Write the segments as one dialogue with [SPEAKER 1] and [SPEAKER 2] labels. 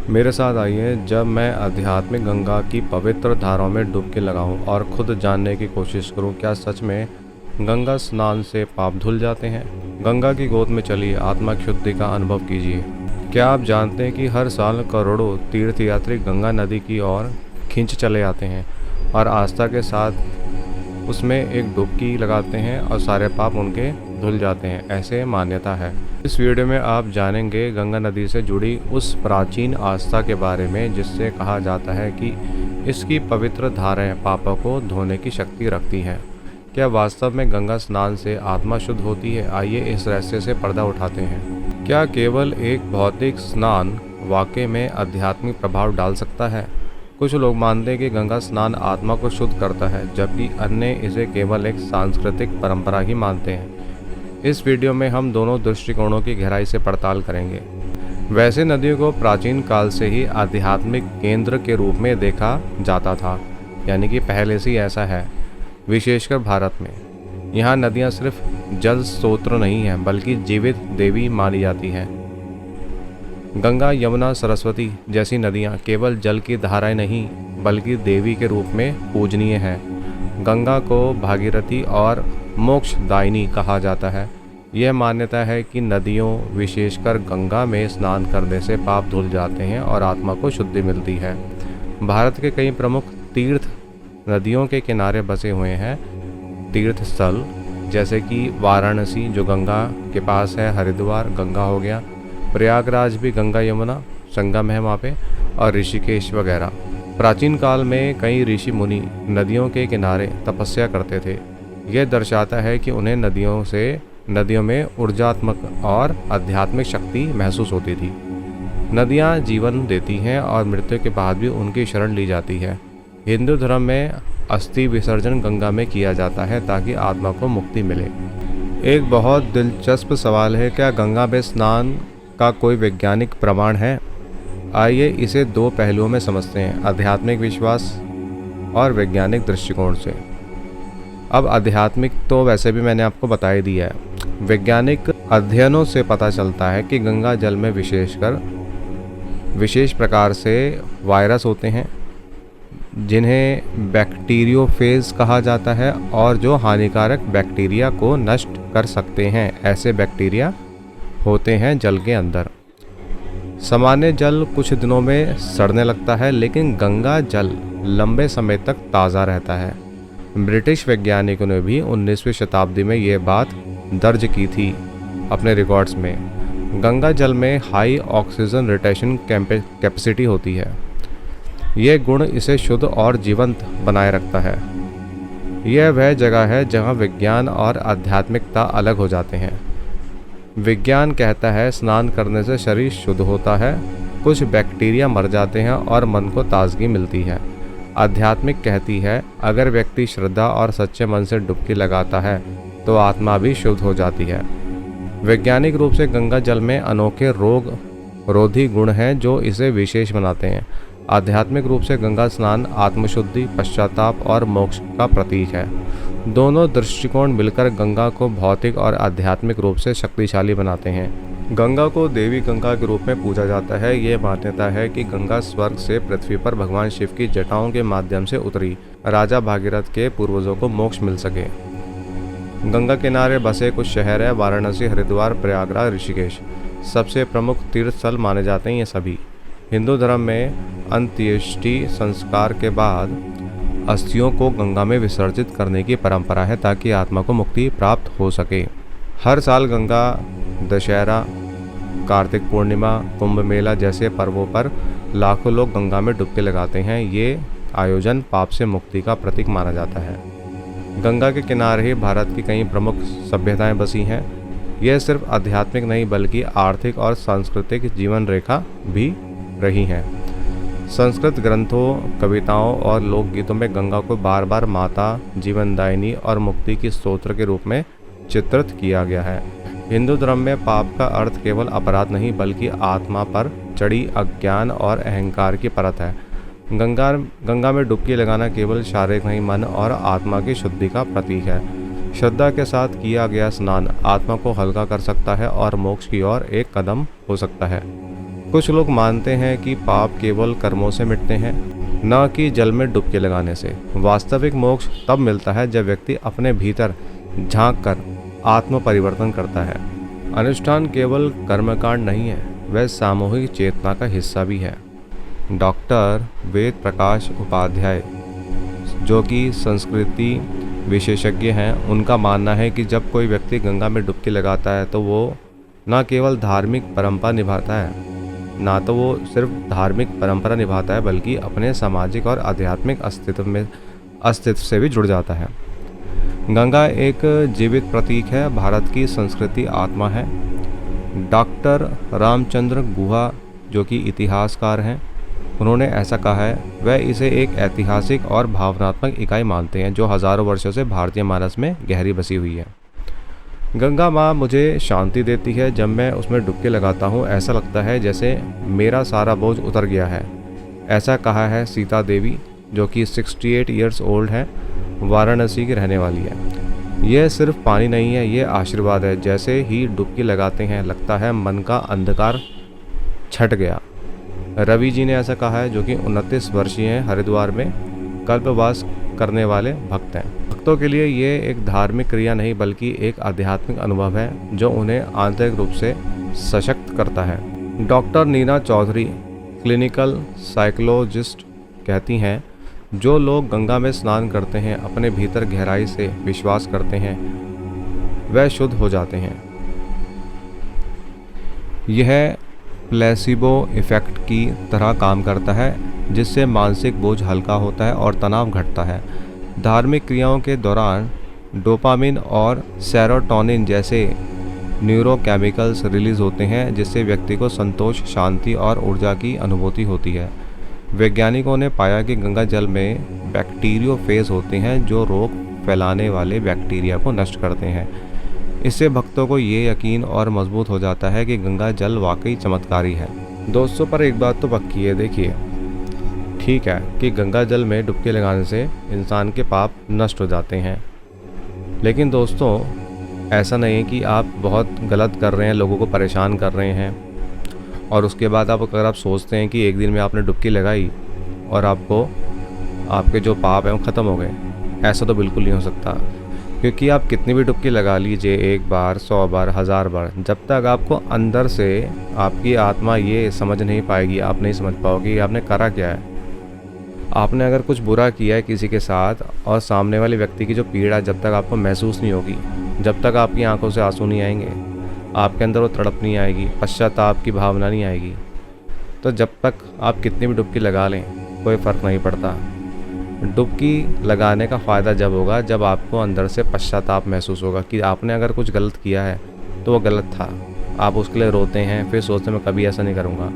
[SPEAKER 1] मेरे साथ आइए जब मैं आध्यात्मिक गंगा की पवित्र धाराओं में डुबकी लगाऊं और खुद जानने की कोशिश करूं, क्या सच में गंगा स्नान से पाप धुल जाते हैं। गंगा की गोद में चलिए, आत्मा की शुद्धि का अनुभव कीजिए। क्या आप जानते हैं कि हर साल करोड़ों तीर्थयात्री गंगा नदी की ओर खिंच चले आते हैं और आस्था के साथ उसमें एक डुबकी लगाते हैं और सारे पाप उनके धुल जाते हैं, ऐसे मान्यता है। इस वीडियो में आप जानेंगे गंगा नदी से जुड़ी उस प्राचीन आस्था के बारे में जिससे कहा जाता है कि इसकी पवित्र धाराएं पापों को धोने की शक्ति रखती हैं। क्या वास्तव में गंगा स्नान से आत्मा शुद्ध होती है? आइए इस रहस्य से पर्दा उठाते हैं। क्या केवल एक भौतिक स्नान वाकई में आध्यात्मिक प्रभाव डाल सकता है? कुछ लोग मानते हैं कि गंगा स्नान आत्मा को शुद्ध करता है, जबकि अन्य इसे केवल एक सांस्कृतिक परंपरा ही मानते हैं। इस वीडियो में हम दोनों दृष्टिकोणों की गहराई से पड़ताल करेंगे। वैसे नदियों को प्राचीन काल से ही आध्यात्मिक केंद्र के रूप में देखा जाता था, यानी कि पहले से ही ऐसा है, विशेषकर भारत में। यहाँ नदियाँ सिर्फ जल स्रोत नहीं हैं, बल्कि जीवित देवी मानी जाती हैं। गंगा, यमुना, सरस्वती जैसी नदियाँ केवल जल की धाराएं नहीं, बल्कि देवी के रूप में पूजनीय हैं। गंगा को भागीरथी और मोक्षदायिनी कहा जाता है। यह मान्यता है कि नदियों, विशेषकर गंगा में स्नान करने से पाप धुल जाते हैं और आत्मा को शुद्धि मिलती है। भारत के कई प्रमुख तीर्थ नदियों के किनारे बसे हुए हैं। तीर्थ स्थल जैसे कि वाराणसी जो गंगा के पास है, हरिद्वार गंगा हो गया, प्रयागराज भी गंगा यमुना संगम है वहाँ पे, और ऋषिकेश वगैरह। प्राचीन काल में कई ऋषि मुनि नदियों के किनारे तपस्या करते थे। यह दर्शाता है कि उन्हें नदियों में ऊर्जात्मक और आध्यात्मिक शक्ति महसूस होती थी। नदियाँ जीवन देती हैं और मृत्यु के बाद भी उनकी शरण ली जाती है। हिंदू धर्म में अस्थि विसर्जन गंगा में किया जाता है ताकि आत्मा को मुक्ति मिले। एक बहुत दिलचस्प सवाल है, क्या गंगा में स्नान का कोई वैज्ञानिक प्रमाण है? आइए इसे दो पहलुओं में समझते हैं, आध्यात्मिक विश्वास और वैज्ञानिक दृष्टिकोण से। अब आध्यात्मिक तो वैसे भी मैंने आपको बता ही दिया है। वैज्ञानिक अध्ययनों से पता चलता है कि गंगा जल में विशेष प्रकार से वायरस होते हैं जिन्हें बैक्टीरियोफेज कहा जाता है और जो हानिकारक बैक्टीरिया को नष्ट कर सकते हैं। ऐसे बैक्टीरिया होते हैं जल के अंदर। सामान्य जल कुछ दिनों में सड़ने लगता है, लेकिन गंगा जल लंबे समय तक ताज़ा रहता है। ब्रिटिश वैज्ञानिकों ने भी 19वीं शताब्दी में ये बात दर्ज की थी अपने रिकॉर्ड्स में। गंगा जल में हाई ऑक्सीजन रिटेंशन कैपेसिटी होती है। यह गुण इसे शुद्ध और जीवंत बनाए रखता है। यह वह जगह है जहाँ विज्ञान और आध्यात्मिकता अलग हो जाते हैं। विज्ञान कहता है स्नान करने से शरीर शुद्ध होता है, कुछ बैक्टीरिया मर जाते हैं और मन को ताजगी मिलती है। आध्यात्मिक कहती है अगर व्यक्ति श्रद्धा और सच्चे मन से डुबकी लगाता है तो आत्मा भी शुद्ध हो जाती है। वैज्ञानिक रूप से गंगा जल में अनोखे रोग रोधी गुण हैं जो इसे विशेष बनाते हैं। आध्यात्मिक रूप से गंगा स्नान आत्मशुद्धि, पश्चाताप और मोक्ष का प्रतीक है। दोनों दृष्टिकोण मिलकर गंगा को भौतिक और आध्यात्मिक रूप से शक्तिशाली बनाते हैं। गंगा को देवी गंगा के रूप में पूजा जाता है। ये मान्यता है कि गंगा स्वर्ग से पृथ्वी पर भगवान शिव की जटाओं के माध्यम से उतरी, राजा भागीरथ के पूर्वजों को मोक्ष मिल सके। गंगा किनारे बसे कुछ शहर है, वाराणसी, हरिद्वार, प्रयागराज, ऋषिकेश सबसे प्रमुख तीर्थ स्थल माने जाते हैं। ये सभी हिंदू धर्म में अंत्येष्टि संस्कार के बाद अस्थियों को गंगा में विसर्जित करने की परंपरा है ताकि आत्मा को मुक्ति प्राप्त हो सके। हर साल गंगा दशहरा, कार्तिक पूर्णिमा, कुंभ मेला जैसे पर्वों पर लाखों लोग गंगा में डुबकी लगाते हैं। ये आयोजन पाप से मुक्ति का प्रतीक माना जाता है। गंगा के किनारे ही भारत की कई प्रमुख सभ्यताएं बसी हैं। यह सिर्फ आध्यात्मिक नहीं बल्कि आर्थिक और सांस्कृतिक जीवन रेखा भी रही हैं। संस्कृत ग्रंथों, कविताओं और लोकगीतों में गंगा को बार बार माता, जीवनदायिनी और मुक्ति की स्तोत्र के रूप में चित्रित किया गया है। हिंदू धर्म में पाप का अर्थ केवल अपराध नहीं बल्कि आत्मा पर चढ़ी अज्ञान और अहंकार की परत है। गंगा में डुबकी लगाना केवल शारीरिक नहीं, मन और आत्मा की शुद्धि का प्रतीक है। श्रद्धा के साथ किया गया स्नान आत्मा को हल्का कर सकता है और मोक्ष की ओर एक कदम हो सकता है। कुछ लोग मानते हैं कि पाप केवल कर्मों से मिटते हैं, न कि जल में डुबकी लगाने से। वास्तविक मोक्ष तब मिलता है जब व्यक्ति अपने भीतर झांक कर आत्म परिवर्तन करता है। अनुष्ठान केवल कर्मकांड नहीं है, वह सामूहिक चेतना का हिस्सा भी है। डॉक्टर वेद प्रकाश उपाध्याय, जो कि संस्कृति विशेषज्ञ हैं, उनका मानना है कि जब कोई व्यक्ति गंगा में डुबकी लगाता है तो वो न केवल धार्मिक परंपरा निभाता है, ना तो वो सिर्फ धार्मिक परंपरा निभाता है, बल्कि अपने सामाजिक और आध्यात्मिक अस्तित्व से भी जुड़ जाता है। गंगा एक जीवित प्रतीक है, भारत की संस्कृति आत्मा है। डॉक्टर रामचंद्र गुहा, जो कि इतिहासकार हैं, उन्होंने ऐसा कहा है, वह इसे एक ऐतिहासिक और भावनात्मक इकाई मानते हैं जो हजारों वर्षों से भारतीय मानस में गहरी बसी हुई है। गंगा माँ मुझे शांति देती है। जब मैं उसमें डुबकी लगाता हूँ ऐसा लगता है जैसे मेरा सारा बोझ उतर गया है। ऐसा कहा है सीता देवी, जो कि 68 ईयर्स ओल्ड है, वाराणसी की रहने वाली है। यह सिर्फ पानी नहीं है, ये आशीर्वाद है। जैसे ही डुबकी लगाते हैं लगता है मन का अंधकार छट गया। रवि जी ने ऐसा कहा है, जो कि 29 वर्षीय हैं, हरिद्वार में कल्पवास करने वाले भक्त हैं। भक्तों के लिए ये एक धार्मिक क्रिया नहीं बल्कि एक आध्यात्मिक अनुभव है जो उन्हें आंतरिक रूप से सशक्त करता है। Doctor Neena Chaudhary, clinical psychologist, कहती हैं, जो लोग गंगा में स्नान करते हैं अपने भीतर गहराई से विश्वास करते हैं वह शुद्ध हो जाते हैं। यह प्लेसिबो इफ़ेक्ट की तरह काम करता है, जिससे मानसिक बोझ हल्का होता है और तनाव घटता है। धार्मिक क्रियाओं के दौरान डोपामिन और सेरोटोनिन जैसे न्यूरोकेमिकल्स रिलीज होते हैं, जिससे व्यक्ति को संतोष, शांति और ऊर्जा की अनुभूति होती है। वैज्ञानिकों ने पाया कि गंगा जल में बैक्टीरियोफेज होते हैं जो रोग फैलाने वाले बैक्टीरिया को नष्ट करते हैं। इससे भक्तों को ये यकीन और मजबूत हो जाता है कि गंगा जल वाकई चमत्कारी है। दोस्तों, पर एक बात तो पक्की है, देखिए, ठीक है कि गंगा जल में डुबकी लगाने से इंसान के पाप नष्ट हो जाते हैं, लेकिन दोस्तों ऐसा नहीं है कि आप बहुत गलत कर रहे हैं, लोगों को परेशान कर रहे हैं और उसके बाद अगर आप सोचते हैं कि एक दिन में आपने डुबकी लगाई और आपके जो पाप हैं वो ख़त्म हो गए। ऐसा तो बिल्कुल नहीं हो सकता, क्योंकि आप कितनी भी डुबकी लगा लीजिए, 1 बार, 100 बार, 1000 बार, जब तक आपको अंदर से आपकी आत्मा ये समझ नहीं पाएगी, आप नहीं समझ पाओगे कि आपने करा क्या है। आपने अगर कुछ बुरा किया है किसी के साथ और सामने वाले व्यक्ति की जो पीड़ा जब तक आपको महसूस नहीं होगी, जब तक आपकी आंखों से आंसू नहीं आएंगे, आपके अंदर वो तड़प नहीं आएगी, पश्चाताप की भावना नहीं आएगी, तो जब तक आप कितनी भी डुबकी लगा लें कोई फ़र्क नहीं पड़ता। डुबकी लगाने का फ़ायदा जब होगा जब आपको अंदर से पश्चाताप महसूस होगा कि आपने अगर कुछ गलत किया है तो वो गलत था। आप उसके लिए रोते हैं, फिर सोचते मैं कभी ऐसा नहीं करूँगा।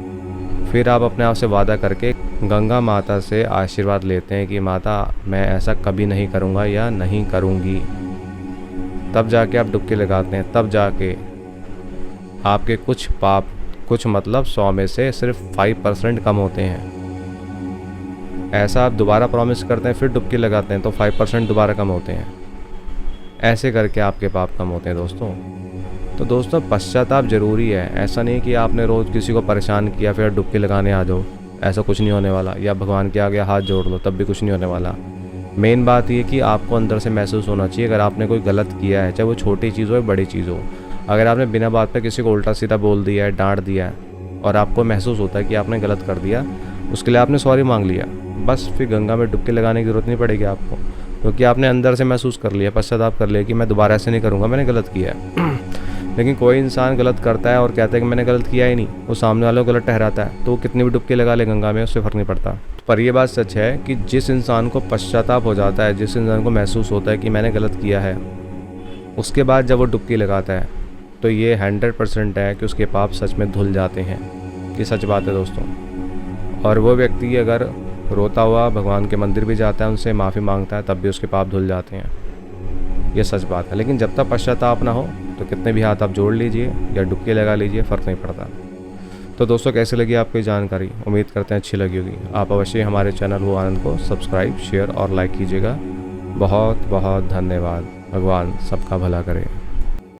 [SPEAKER 1] फिर आप अपने आप से वादा करके गंगा माता से आशीर्वाद लेते हैं कि माता मैं ऐसा कभी नहीं करूँगा या नहीं करूँगी। तब जाके आप डुबकी लगाते हैं, तब जाके आपके कुछ पाप, कुछ मतलब 100 में से सिर्फ 5% कम होते हैं। ऐसा आप दोबारा प्रॉमिस करते हैं, फिर डुबकी लगाते हैं तो 5% दोबारा कम होते हैं। ऐसे करके आपके पाप कम होते हैं दोस्तों। तो दोस्तों पश्चाताप ज़रूरी है। ऐसा नहीं कि आपने रोज़ किसी को परेशान किया फिर डुबकी लगाने आ जाओ, ऐसा कुछ नहीं होने वाला। या भगवान के आगे हाथ जोड़ लो तब भी कुछ नहीं होने वाला। मेन बात ये कि आपको अंदर से महसूस होना चाहिए अगर आपने कोई गलत किया है, चाहे वो छोटी चीज़ हो या बड़ी चीज़ हो। अगर आपने बिना बात पे किसी को उल्टा सीधा बोल दिया है, डांट दिया है और आपको महसूस होता है कि आपने गलत कर दिया, उसके लिए आपने सॉरी मांग लिया, बस फिर गंगा में डुबकी लगाने की ज़रूरत नहीं पड़ेगी आपको, क्योंकि आपने अंदर से महसूस कर लिया, पश्चाताप कर लिया कि मैं दोबारा ऐसे नहीं करूँगा, मैंने गलत किया है। लेकिन कोई इंसान गलत करता है और कहता है कि मैंने गलत किया ही नहीं, वो सामने वालों को गलत ठहराता है, तो वो कितनी भी डुबकी लगा ले गंगा में उससे फ़र्क नहीं पड़ता। पर यह बात सच है कि जिस इंसान को पश्चाताप हो जाता है, जिस इंसान को महसूस होता है कि मैंने गलत किया है, उसके बाद जब वो डुबकी लगाता है तो ये 100% है कि उसके पाप सच में धुल जाते हैं। ये सच बात है दोस्तों। और वो व्यक्ति अगर रोता हुआ भगवान के मंदिर भी जाता है, उनसे माफ़ी मांगता है, तब भी उसके पाप धुल जाते हैं। ये सच बात है। लेकिन जब तक पश्चाताप ना हो तो कितने भी हाथ आप जोड़ लीजिए या डुबकी लगा लीजिए, फ़र्क नहीं पड़ता। तो दोस्तों कैसी लगी आपको ये जानकारी? उम्मीद करते हैं अच्छी लगी होगी। आप अवश्य हमारे चैनल वो आनंद को सब्सक्राइब, शेयर और लाइक कीजिएगा। बहुत बहुत धन्यवाद। भगवान सबका भला करे।